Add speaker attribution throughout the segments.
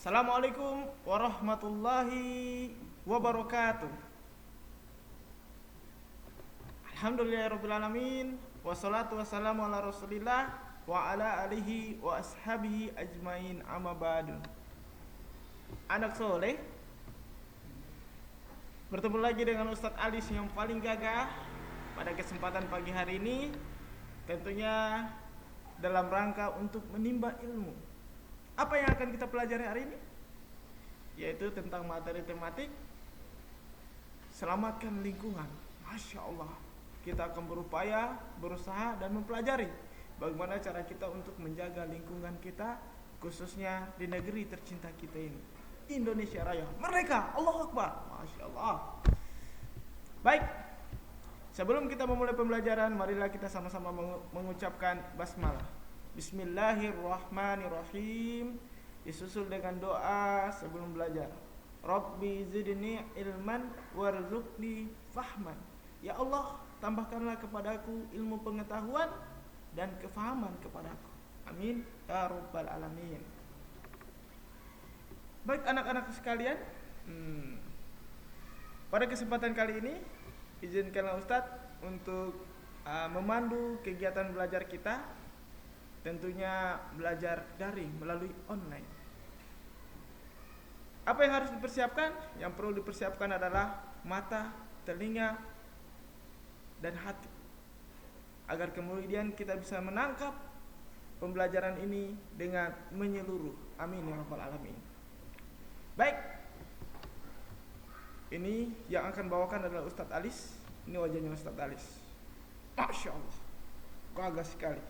Speaker 1: Assalamualaikum warahmatullahi wabarakatuh. Alhamdulillahirrabbilalamin. Wassalatu wassalamu ala rasulillah wa ala alihi wa ashabihi ajmain, amma ba'du. Anak soleh, bertemu lagi dengan Ustadz Alis yang paling gagah pada kesempatan pagi hari ini, tentunya dalam rangka untuk menimba ilmu. Apa yang akan kita pelajari hari ini? Yaitu tentang materi tematik selamatkan lingkungan. Masya Allah, kita akan berupaya, berusaha dan mempelajari bagaimana cara kita untuk menjaga lingkungan kita, khususnya di negeri tercinta kita ini, Indonesia Raya Merdeka. Allahu Akbar. Masya Allah. Baik, sebelum kita memulai pembelajaran, marilah kita sama-sama mengucapkan basmalah. Bismillahirrahmanirrahim, disusul dengan doa sebelum belajar. Rabbi zidni ilman warzuqni fahman. Ya Allah, tambahkanlah kepadaku ilmu pengetahuan dan kefahaman kepadaku. Amin ya rabbal alamin. Baik anak-anak sekalian, pada kesempatan kali ini izinkanlah Ustadz untuk memandu kegiatan belajar kita, tentunya belajar daring melalui online. Apa yang harus dipersiapkan? Yang perlu dipersiapkan adalah mata, telinga, dan hati, agar kemudian kita bisa menangkap pembelajaran ini dengan menyeluruh. Amin ya rabbal alamin. Baik, ini yang akan bawakan adalah Ustadz Alis. Ini wajahnya Ustadz Alis. Masya Allah, gagah sekali.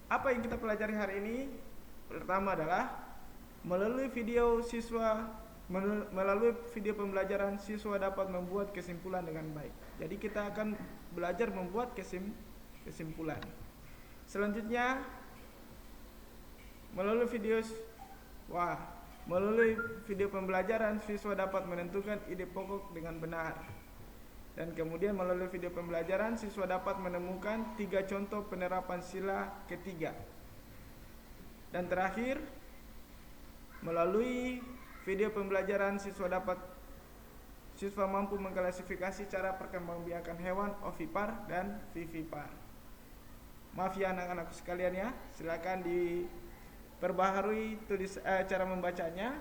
Speaker 1: Apa yang kita pelajari hari ini? Pertama adalah melalui video pembelajaran siswa dapat membuat kesimpulan dengan baik. Jadi kita akan belajar membuat kesimpulan. Selanjutnya melalui video pembelajaran siswa dapat menentukan ide pokok dengan benar. Dan kemudian melalui video pembelajaran siswa dapat menemukan 3 contoh penerapan sila ketiga. Dan terakhir, melalui video pembelajaran siswa mampu mengklasifikasi cara perkembangbiakan hewan ovipar dan vivipar. Maaf ya anak-anak sekalian ya, silakan diperbaharui cara membacanya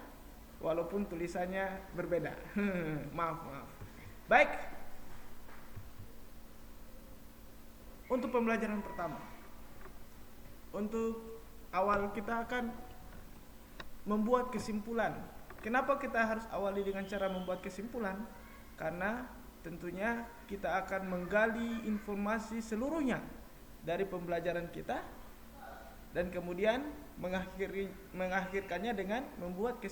Speaker 1: walaupun tulisannya berbeda. maaf. Baik. Untuk pembelajaran pertama, untuk awal kita akan membuat kesimpulan. Kenapa kita harus awali dengan cara membuat kesimpulan? Karena tentunya kita akan menggali informasi seluruhnya dari pembelajaran kita dan kemudian mengakhirkannya dengan membuat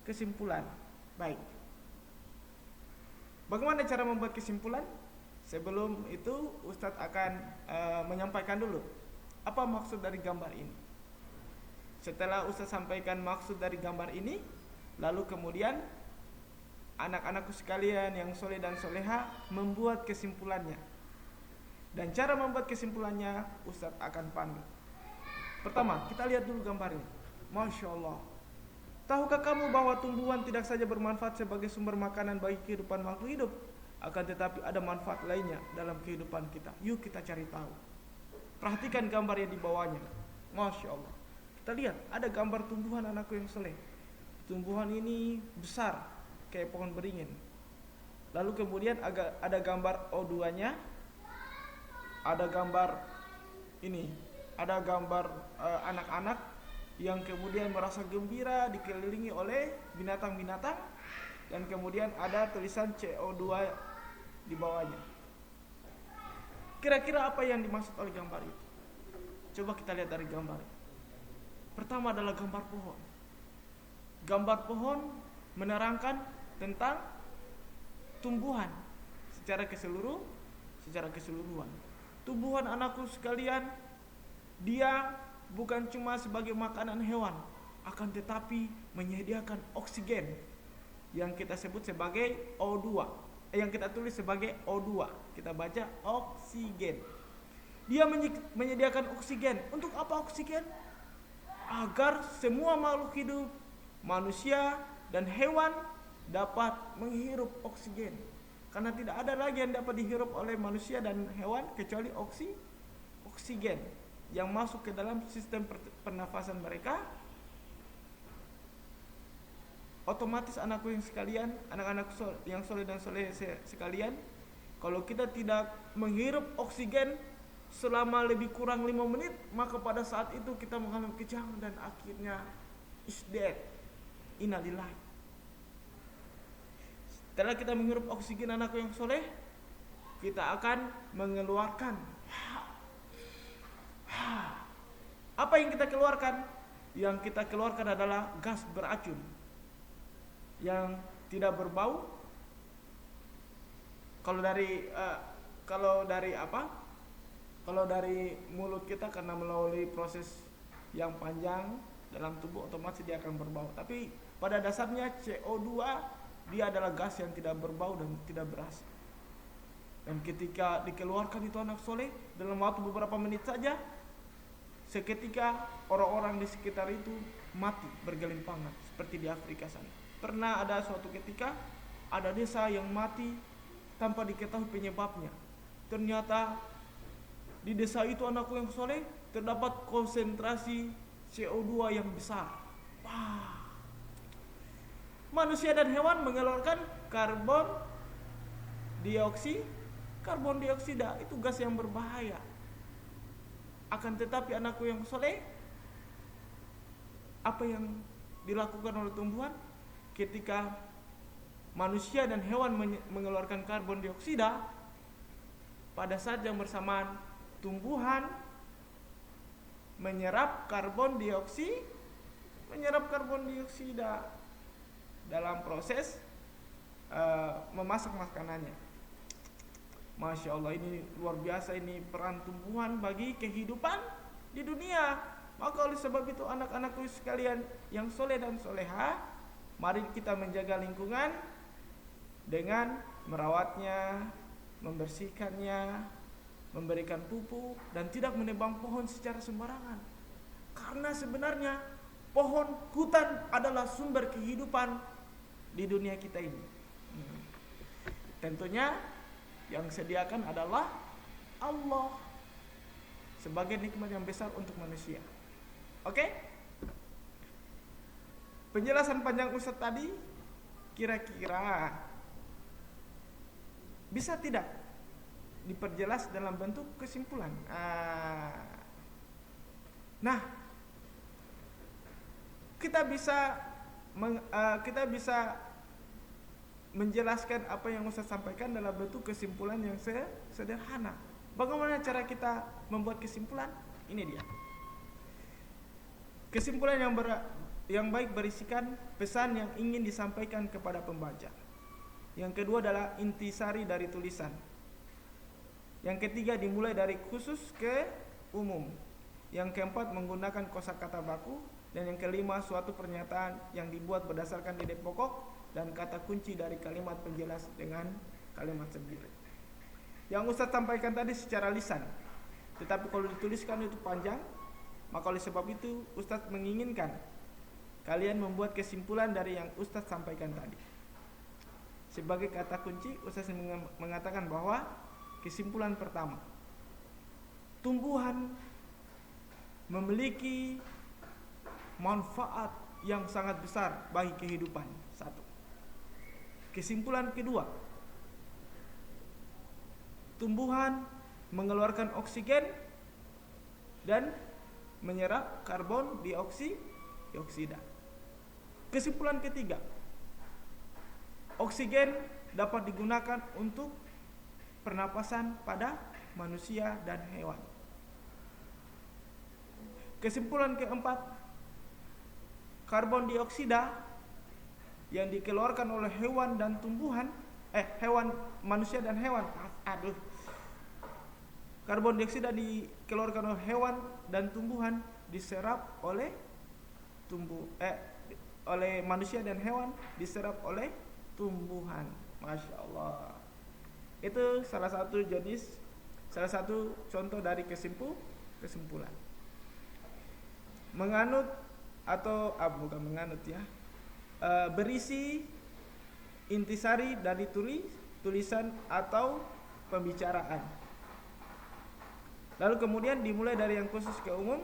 Speaker 1: kesimpulan. Baik. Bagaimana cara membuat kesimpulan? Sebelum itu Ustadz akan menyampaikan dulu apa maksud dari gambar ini. Setelah Ustadz sampaikan maksud dari gambar ini, lalu kemudian anak-anakku sekalian yang soleh dan soleha membuat kesimpulannya. Dan cara membuat kesimpulannya Ustadz akan pandu. Pertama, kita lihat dulu gambarnya. Masya Allah. Tahukah kamu bahwa tumbuhan tidak saja bermanfaat sebagai sumber makanan bagi kehidupan makhluk hidup, akan tetapi ada manfaat lainnya dalam kehidupan kita. Yuk kita cari tahu. Perhatikan gambar yang di bawahnya. Masya Allah. Kita lihat ada gambar tumbuhan anakku yang soleh. Tumbuhan ini besar kayak pohon beringin. Lalu kemudian ada gambar O2-nya. Ada gambar ini. Ada gambar anak-anak yang kemudian merasa gembira dikelilingi oleh binatang-binatang. Dan kemudian ada tulisan CO2 di bawahnya. Kira-kira apa yang dimaksud oleh gambar itu? Coba kita lihat dari gambar. Pertama adalah gambar pohon. Gambar pohon menerangkan tentang tumbuhan secara keseluruhan. Tumbuhan anakku sekalian, dia bukan cuma sebagai makanan hewan, akan tetapi menyediakan oksigen yang kita sebut sebagai O2, yang kita tulis sebagai O2. Kita baca oksigen. Dia menyediakan oksigen. Untuk apa oksigen? agar semua makhluk hidup, manusia dan hewan dapat menghirup oksigen. Karena tidak ada lagi yang dapat dihirup oleh manusia dan hewan kecuali oksigen yang masuk ke dalam sistem pernafasan mereka. Otomatis anakku yang sekalian, anak-anak yang soleh dan soleh sekalian, kalau kita tidak menghirup oksigen selama lebih kurang 5 menit, maka pada saat itu kita mengalami kejang dan akhirnya is dead. Innalillahi. Setelah kita menghirup oksigen anakku yang soleh, kita akan mengeluarkan. Apa yang kita keluarkan? Yang kita keluarkan adalah gas beracun yang tidak berbau. Kalau dari mulut kita, karena melalui proses yang panjang dalam tubuh, otomatis dia akan berbau. Tapi pada dasarnya CO2 dia adalah gas yang tidak berbau dan tidak berasa. Dan ketika dikeluarkan itu anak soleh, dalam waktu beberapa menit saja, seketika orang-orang di sekitar itu mati bergelimpangan seperti di Afrika sana. Pernah ada suatu ketika ada desa yang mati tanpa diketahui penyebabnya. Ternyata di desa itu anakku yang soleh terdapat konsentrasi CO2 yang besar. Wah. Manusia dan hewan mengeluarkan karbon dioksida, itu gas yang berbahaya. Akan tetapi anakku yang soleh, apa yang dilakukan oleh tumbuhan ketika manusia dan hewan mengeluarkan karbon dioksida, pada saat yang bersamaan tumbuhan menyerap karbon dioksida dalam proses memasak makanannya. Masya Allah, ini luar biasa, ini peran tumbuhan bagi kehidupan di dunia. Maka oleh sebab itu anak-anakku sekalian yang soleh dan soleha, mari kita menjaga lingkungan dengan merawatnya, membersihkannya, memberikan pupuk, dan tidak menebang pohon secara sembarangan. Karena sebenarnya pohon hutan adalah sumber kehidupan di dunia kita ini. Tentunya yang sediakan adalah Allah sebagai nikmat yang besar untuk manusia. Oke? Penjelasan panjang Ustaz tadi kira-kira bisa tidak diperjelas dalam bentuk kesimpulan? Nah, kita bisa menjelaskan apa yang Ustaz sampaikan dalam bentuk kesimpulan yang sederhana. Bagaimana cara kita membuat kesimpulan? Ini dia. Kesimpulan yang baik berisikan pesan yang ingin disampaikan kepada pembaca. Yang kedua adalah intisari dari tulisan. Yang ketiga dimulai dari khusus ke umum. Yang keempat menggunakan kosakata baku. Dan yang kelima suatu pernyataan yang dibuat berdasarkan ide pokok dan kata kunci dari kalimat penjelas dengan kalimat sendiri. Yang Ustaz sampaikan tadi secara lisan, tetapi kalau dituliskan itu panjang. Maka oleh sebab itu Ustaz menginginkan kalian membuat kesimpulan dari yang Ustaz sampaikan tadi. Sebagai kata kunci, Ustaz mengatakan bahwa kesimpulan pertama, tumbuhan memiliki manfaat yang sangat besar bagi kehidupan. Satu. Kesimpulan kedua, tumbuhan mengeluarkan oksigen dan menyerap karbon dioksida. Kesimpulan ketiga, oksigen dapat digunakan untuk pernapasan pada manusia dan hewan. Kesimpulan keempat, karbon dioksida yang dikeluarkan oleh hewan dan tumbuhan, manusia dan hewan. Karbon dioksida dikeluarkan oleh hewan dan tumbuhan diserap oleh oleh manusia dan hewan diserap oleh tumbuhan. Masya Allah. Itu salah satu contoh dari kesimpulan. Menganut atau bukan menganut ya, berisi intisari dari tulisan atau pembicaraan. Lalu kemudian dimulai dari yang khusus ke umum.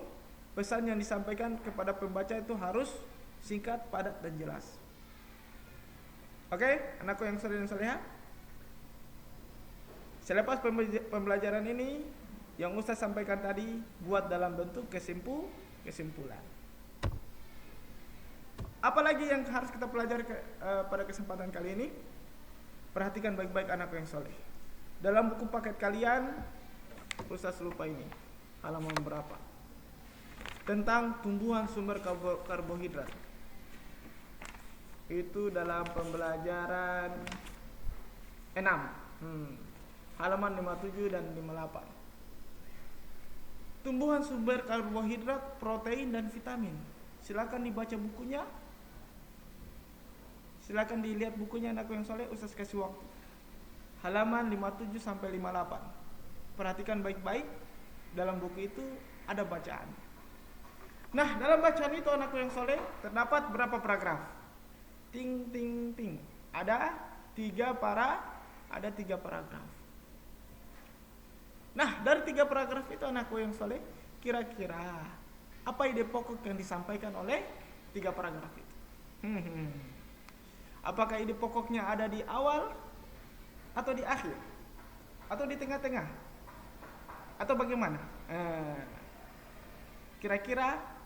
Speaker 1: Pesan yang disampaikan kepada pembaca itu harus singkat, padat, dan jelas. Oke, anakku yang soleh dan soleha. Selepas pembelajaran ini, yang Ustaz sampaikan tadi buat dalam bentuk kesimpulan. Apalagi yang harus kita pelajari pada kesempatan kali ini? Perhatikan baik-baik anakku yang soleh. Dalam buku paket kalian, Ustaz lupa ini, halaman berapa? Tentang tumbuhan sumber karbohidrat. Itu dalam pembelajaran 6, halaman 57 dan 58. Tumbuhan sumber karbohidrat, protein, dan vitamin. Silakan dibaca bukunya. Silakan dilihat bukunya anakku yang soleh, Ustaz kasih waktu. Halaman 57 sampai 58. Perhatikan baik-baik, dalam buku itu ada bacaan. Nah, dalam bacaan itu anakku yang soleh terdapat berapa paragraf? Ting ting ting. Ada 3 paragraf. Nah, dari 3 paragraf itu anakku yang soleh, kira-kira apa ide pokok yang disampaikan oleh 3 paragraf itu? Apakah ide pokoknya ada di awal atau di akhir? Atau di tengah-tengah? Atau bagaimana? Kira-kira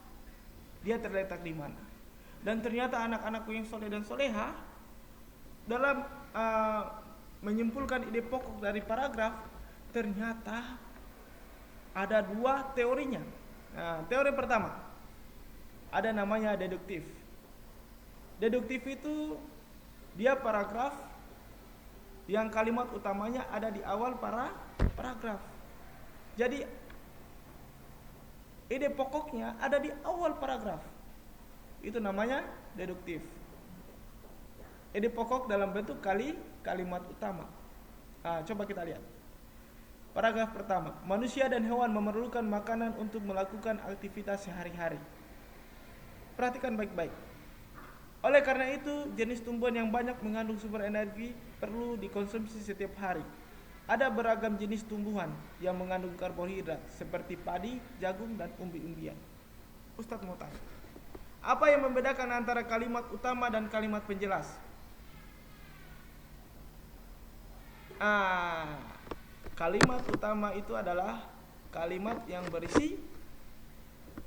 Speaker 1: dia terletak di mana? Dan ternyata anak-anakku yang soleh dan soleha dalam menyimpulkan ide pokok dari paragraf, ternyata ada 2 teorinya. Nah, teori pertama ada namanya deduktif. Deduktif itu dia paragraf yang kalimat utamanya ada di awal paragraf. Jadi ide pokoknya ada di awal paragraf. Itu namanya deduktif. Ide pokok dalam bentuk kalimat utama. Coba kita lihat. Paragraf pertama, manusia dan hewan memerlukan makanan untuk melakukan aktivitas sehari-hari. Perhatikan baik-baik. Oleh karena itu, jenis tumbuhan yang banyak mengandung sumber energi perlu dikonsumsi setiap hari. Ada beragam jenis tumbuhan yang mengandung karbohidrat seperti padi, jagung, dan umbi-umbian. Ustadz mau tanya, apa yang membedakan antara kalimat utama dan kalimat penjelas? Kalimat utama itu adalah kalimat yang berisi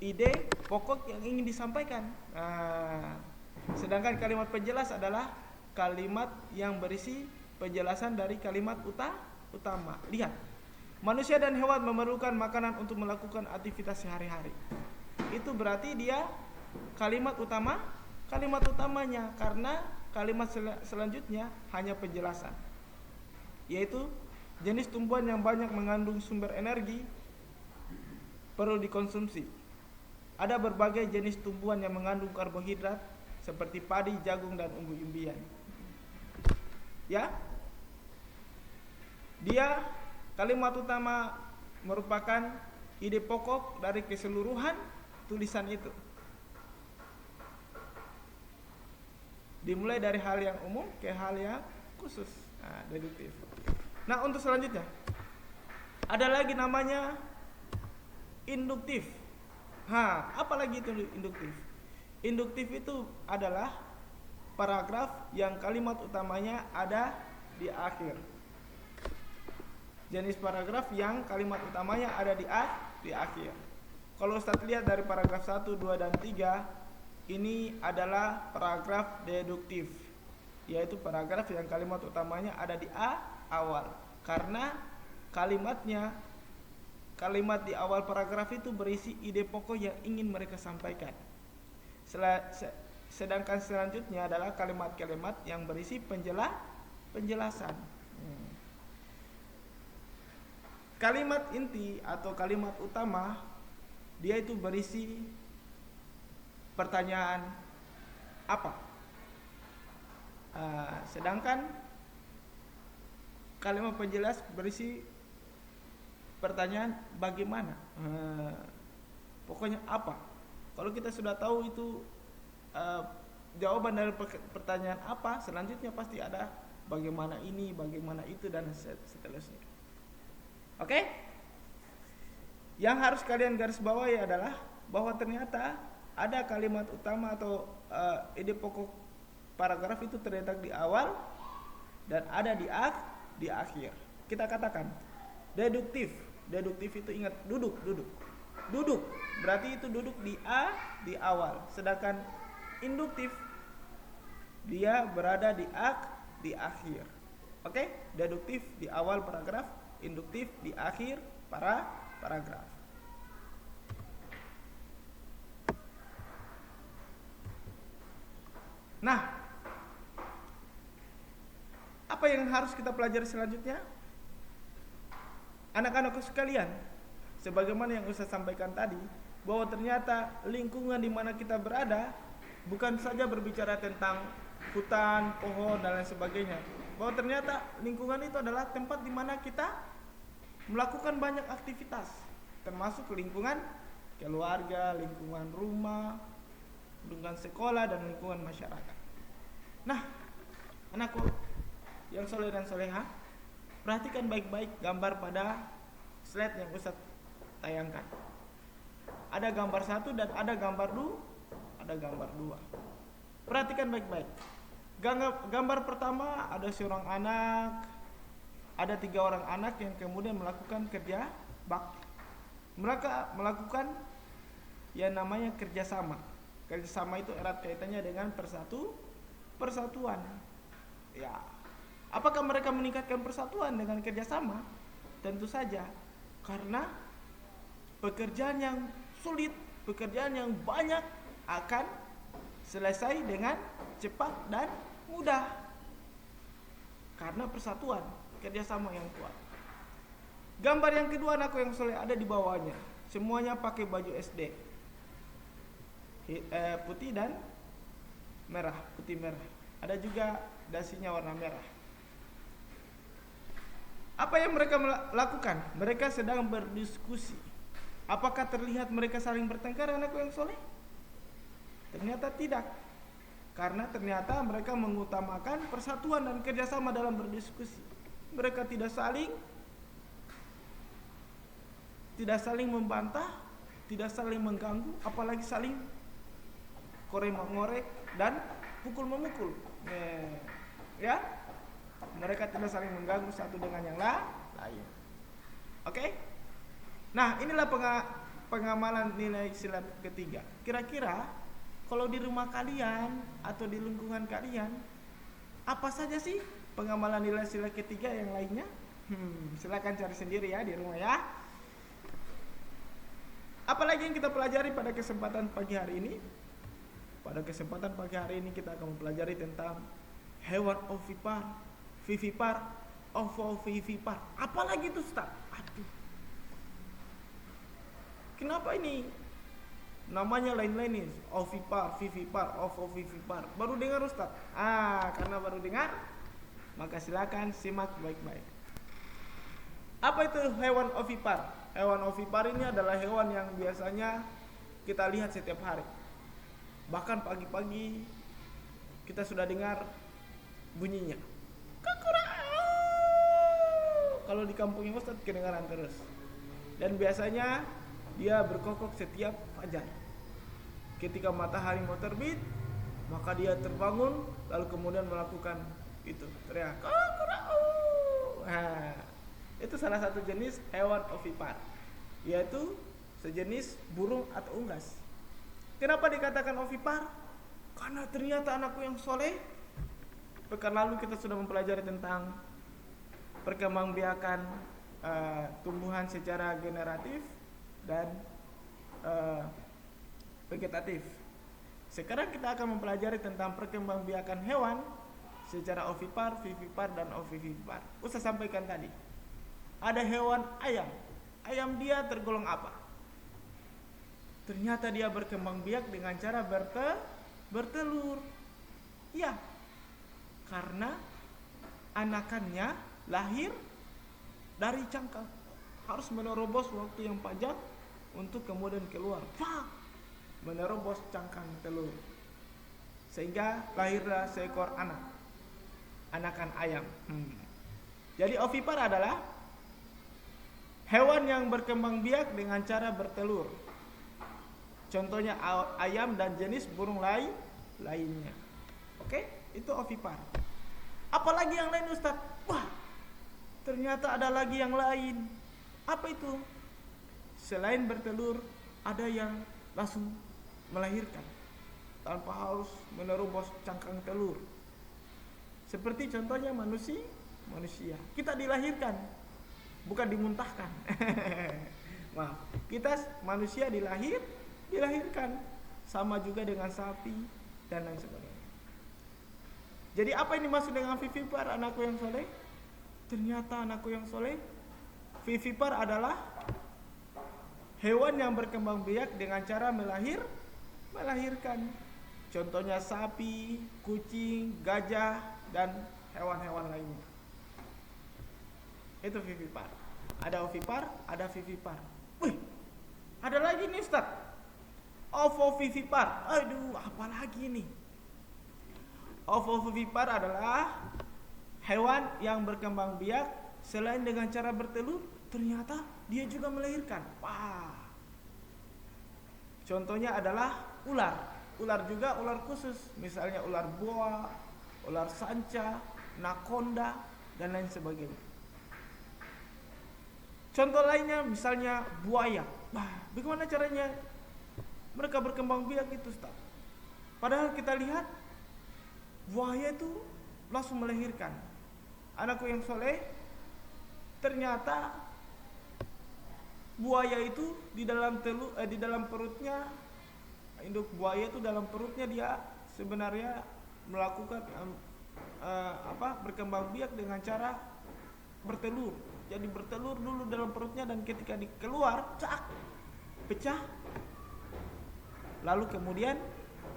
Speaker 1: ide pokok yang ingin disampaikan. Sedangkan kalimat penjelas adalah kalimat yang berisi penjelasan dari kalimat utama. Lihat, manusia dan hewan memerlukan makanan untuk melakukan aktivitas sehari-hari. Itu berarti dia kalimat utamanya, karena kalimat selanjutnya hanya penjelasan, yaitu jenis tumbuhan yang banyak mengandung sumber energi perlu dikonsumsi. Ada berbagai jenis tumbuhan yang mengandung karbohidrat seperti padi, jagung, dan umbi-umbian. Ya, dia kalimat utama merupakan ide pokok dari keseluruhan tulisan itu. Dimulai dari hal yang umum ke hal yang khusus. Deduktif. Nah, untuk selanjutnya ada lagi namanya induktif. Apa lagi itu induktif? Induktif itu adalah paragraf yang kalimat utamanya ada di akhir. Jenis paragraf yang kalimat utamanya ada di akhir. Kalau Ustadz lihat dari paragraf 1, 2, dan 3, ini adalah paragraf deduktif, yaitu paragraf yang kalimat utamanya ada di awal. Karena kalimat di awal paragraf itu berisi ide pokok yang ingin mereka sampaikan. Sedangkan selanjutnya adalah kalimat-kalimat yang berisi penjelasan. Kalimat inti atau kalimat utama, dia itu berisi pertanyaan apa. Sedangkan kalimat penjelas berisi pertanyaan bagaimana. Pokoknya apa. Kalau kita sudah tahu itu uh, jawaban dari pertanyaan apa, selanjutnya pasti ada bagaimana ini, bagaimana itu, dan seterusnya. Oke? Yang harus kalian garis bawahi adalah bahwa ternyata ada kalimat utama atau ide pokok paragraf itu terletak di awal dan ada di akhir. Kita katakan deduktif. Deduktif itu ingat duduk. Duduk berarti itu duduk di awal. Sedangkan induktif dia berada di akhir. Oke? Deduktif di awal paragraf, induktif di akhir paragraf. Nah, apa yang harus kita pelajari selanjutnya? Anak-anakku sekalian, sebagaimana yang Ustaz sampaikan tadi, bahwa ternyata lingkungan di mana kita berada bukan saja berbicara tentang hutan, pohon, dan lain sebagainya. Bahwa ternyata lingkungan itu adalah tempat di mana kita melakukan banyak aktivitas, termasuk lingkungan keluarga, lingkungan rumah, lingkungan sekolah, dan lingkungan masyarakat. Nah, anakku yang soleh dan soleha, perhatikan baik-baik gambar pada slide yang Ustaz tayangkan. Ada gambar 1 dan ada gambar 2. Perhatikan baik-baik. Gambar pertama ada seorang anak, ada 3 orang anak yang kemudian melakukan kerja bakti. Mereka melakukan yang namanya kerjasama. Kerjasama itu erat kaitannya dengan persatuan. Ya, apakah mereka meningkatkan persatuan dengan kerjasama? Tentu saja, karena pekerjaan yang sulit, pekerjaan yang banyak akan selesai dengan cepat dan mudah karena persatuan, kerjasama yang kuat. Gambar yang kedua anakku yang soleh ada di bawahnya. Semuanya pakai baju SD, putih dan merah, putih merah. Ada juga dasinya warna merah. Apa yang mereka lakukan? Mereka sedang berdiskusi. Apakah terlihat mereka saling bertengkar anakku yang soleh? Ternyata tidak. Karena ternyata mereka mengutamakan persatuan dan kerjasama dalam berdiskusi. Mereka tidak saling membantah, tidak saling mengganggu, apalagi saling korek-mengorek dan pukul-memukul. Ya, mereka tidak saling mengganggu satu dengan yang lain. Oke? Nah, inilah pengamalan nilai sila ketiga. Kira-kira kalau di rumah kalian atau di lingkungan kalian, apa saja sih pengamalan nilai sila ketiga yang lainnya? Silakan cari sendiri ya di rumah ya. Apalagi yang kita pelajari pada kesempatan pagi hari ini? Pada kesempatan pagi hari ini kita akan mempelajari tentang hewan ovipar, ovovivipar. Apalagi itu Ustaz? Aduh. Kenapa ini namanya lain-lain nih? Ovipar, vivipar, ovovivipar. Baru dengar Ustaz? Karena baru dengar, maka silakan simak baik-baik. Apa itu hewan ovipar? Hewan ovipar ini adalah hewan yang biasanya kita lihat setiap hari. Bahkan pagi-pagi kita sudah dengar bunyinya. Kalau di kampungnya Ustaz kedengaran terus. Dan biasanya dia berkokok setiap fajar. Ketika matahari mau terbit, maka dia terbangun lalu kemudian melakukan itu, teriak. Itu salah satu jenis hewan ovipar, yaitu sejenis burung atau unggas. Kenapa dikatakan ovipar? Karena ternyata anakku yang soleh, pekan lalu kita sudah mempelajari tentang perkembangbiakan tumbuhan secara generatif dan vegetatif. Sekarang kita akan mempelajari tentang perkembangbiakan hewan secara ovipar, vivipar, dan ovivipar. Ustaz sampaikan tadi, ada hewan ayam. Ayam dia tergolong apa? Ternyata dia berkembang biak dengan cara bertelur. Ya, karena anakannya lahir dari cangkang, harus menerobos waktu yang panjang untuk kemudian keluar. menerobos cangkang telur, sehingga lahirlah seekor anakan ayam. Jadi ovipar adalah hewan yang berkembang biak dengan cara bertelur. Contohnya ayam dan jenis burung lainnya. Oke, itu ovipar. Apalagi yang lain Ustaz? Wah, ternyata ada lagi yang lain. Apa itu? Selain bertelur, ada yang langsung melahirkan tanpa harus menerobos cangkang telur. Seperti contohnya manusia. Kita dilahirkan, bukan dimuntahkan. Maaf, kita manusia dilahirkan, sama juga dengan sapi dan lain sebagainya. Jadi apa yang dimaksud dengan vivipar, anakku yang soleh? Ternyata anakku yang soleh, vivipar adalah hewan yang berkembang biak dengan cara melahirkan. Contohnya sapi, kucing, gajah, dan hewan-hewan lainnya. Itu vivipar. Ada ovipar, ada vivipar. Wih, ada lagi nih Ustaz, ovovivipar. Aduh, apa lagi nih? Ovovivipar adalah hewan yang berkembang biak selain dengan cara bertelur, ternyata dia juga melahirkan. Wah. Contohnya adalah ular. Ular juga ular khusus, misalnya ular boa, ular sanca, nakonda, dan lain sebagainya. Contoh lainnya misalnya buaya. Wah, bagaimana caranya mereka berkembang biak itu, Ustaz? Padahal kita lihat buaya itu langsung melahirkan. Anakku yang soleh, ternyata buaya itu di dalam perutnya, induk buaya itu dalam perutnya dia sebenarnya melakukan berkembang biak dengan cara bertelur. Jadi bertelur dulu dalam perutnya, dan ketika dikeluar, pecah, lalu kemudian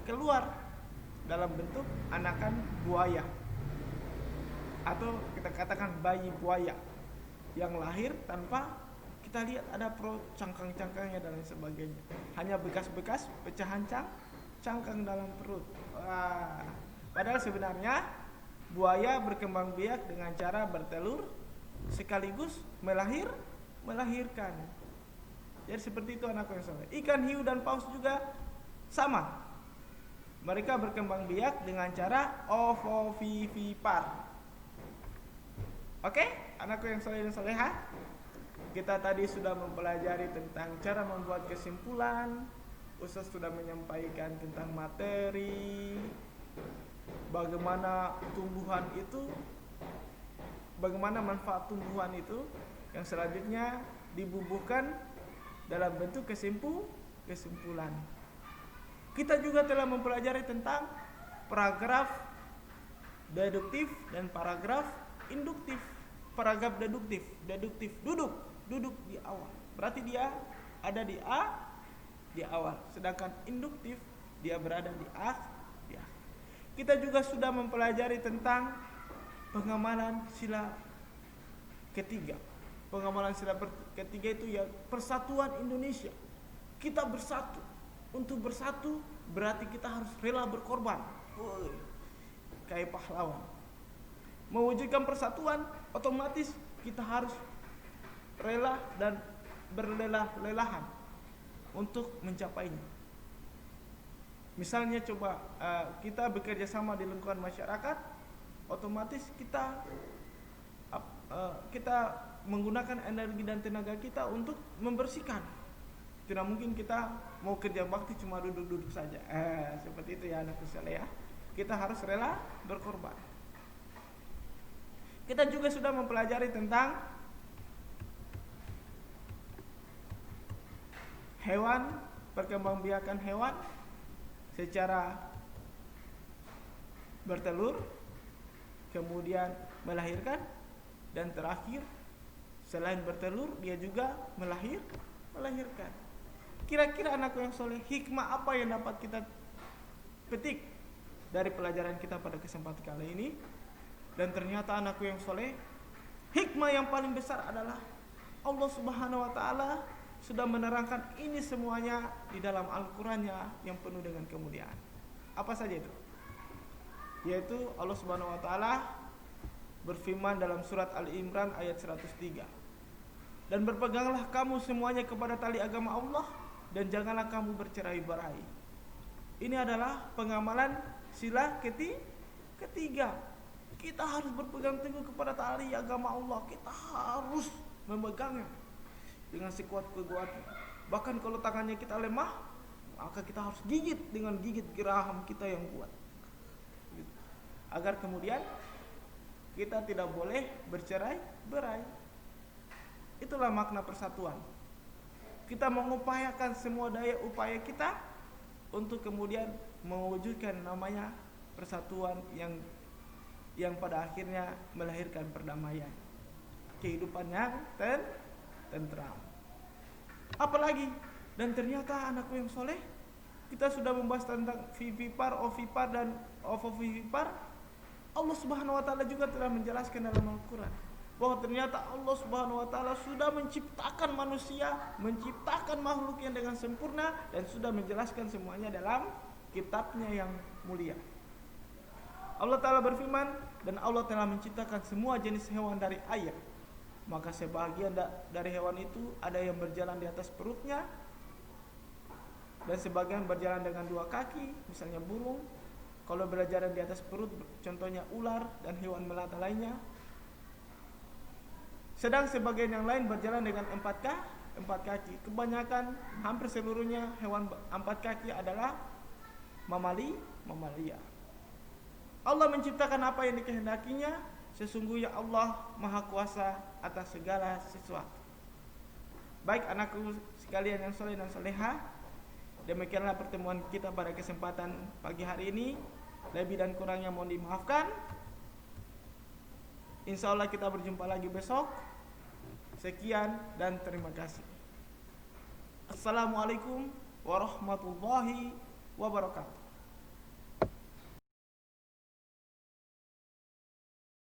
Speaker 1: keluar dalam bentuk anakan buaya, atau kita katakan bayi buaya yang lahir tanpa kita lihat ada cangkang-cangkangnya dan lain sebagainya. Hanya bekas-bekas pecahan cangkang dalam perut. Wah. Padahal sebenarnya buaya berkembang biak dengan cara bertelur sekaligus melahirkan. Jadi seperti itu anakku yang soleh. Ikan hiu dan paus juga sama. Mereka berkembang biak dengan cara ovovivipar. Oke, anakku yang soleh dan soleha. Kita tadi sudah mempelajari tentang cara membuat kesimpulan. Ustaz sudah menyampaikan tentang materi, bagaimana tumbuhan itu, bagaimana manfaat tumbuhan itu, yang selanjutnya dibubuhkan dalam bentuk kesimpulan. Kita juga telah mempelajari tentang paragraf deduktif dan paragraf induktif. Paragraf deduktif duduk di awal, berarti dia ada di awal, sedangkan induktif dia berada di akhir. Kita juga sudah mempelajari tentang pengamalan sila ketiga. Pengamalan sila ketiga itu ya persatuan Indonesia. Kita bersatu. Untuk bersatu berarti kita harus rela berkorban. Kayak pahlawan. Mewujudkan persatuan, otomatis kita harus rela dan berlelah-lelahan untuk mencapainya. Misalnya coba kita bekerja sama di lingkungan masyarakat, otomatis kita menggunakan energi dan tenaga kita untuk membersihkan. Tidak mungkin kita mau kerja bakti cuma duduk-duduk saja. Seperti itu ya anakku soleh ya. Kita harus rela berkorban. Kita juga sudah mempelajari tentang hewan, perkembangbiakan hewan secara bertelur, kemudian melahirkan, dan terakhir selain bertelur dia juga melahirkan. Kira-kira anakku yang soleh, hikmah apa yang dapat kita petik dari pelajaran kita pada kesempatan kali ini? Dan ternyata anakku yang soleh, hikmah yang paling besar adalah Allah Subhanahu wa ta'ala sudah menerangkan ini semuanya di dalam Al-Qur'annya yang penuh dengan kemuliaan. Apa saja itu? Yaitu Allah Subhanahu wa taala berfirman dalam surat Al-Imran ayat 103. Dan berpeganglah kamu semuanya kepada tali agama Allah dan janganlah kamu bercerai-berai. Ini adalah pengamalan sila ketiga. Kita harus berpegang teguh kepada tali agama Allah. Kita harus memegangnya dengan sekuat-kuatnya. Bahkan kalau tangannya kita lemah, maka kita harus gigit dengan gigit geraham kita yang kuat. Agar kemudian kita tidak boleh bercerai-berai. Itulah makna persatuan. Kita mengupayakan semua daya upaya kita untuk kemudian mewujudkan namanya persatuan yang pada akhirnya melahirkan perdamaian, kehidupan yang tentram. Apalagi, dan ternyata anakku yang soleh, kita sudah membahas tentang vivipar, ovipar dan ovovivipar. Allah Subhanahu wa taala juga telah menjelaskan dalam Al-Qur'an bahwa ternyata Allah Subhanahu wa taala sudah menciptakan manusia, menciptakan makhluk yang dengan sempurna dan sudah menjelaskan semuanya dalam kitabnya yang mulia. Allah Ta'ala berfirman, dan Allah telah menciptakan semua jenis hewan dari air. Maka sebahagian dari hewan itu ada yang berjalan di atas perutnya, dan sebagian berjalan dengan dua kaki, misalnya burung. Kalau berjalan di atas perut, contohnya ular dan hewan melata lainnya. Sedang sebagian yang lain berjalan dengan empat kaki. Kebanyakan, hampir seluruhnya hewan empat kaki adalah mamalia. Allah menciptakan apa yang dikehendakinya. Sesungguhnya Allah Maha Kuasa atas segala sesuatu. Baik anakku sekalian yang soleh dan soleha, demikianlah pertemuan kita pada kesempatan pagi hari ini. Lebih dan kurangnya mohon dimaafkan. Insya Allah kita berjumpa lagi besok. Sekian dan terima kasih. Assalamualaikum warahmatullahi wabarakatuh.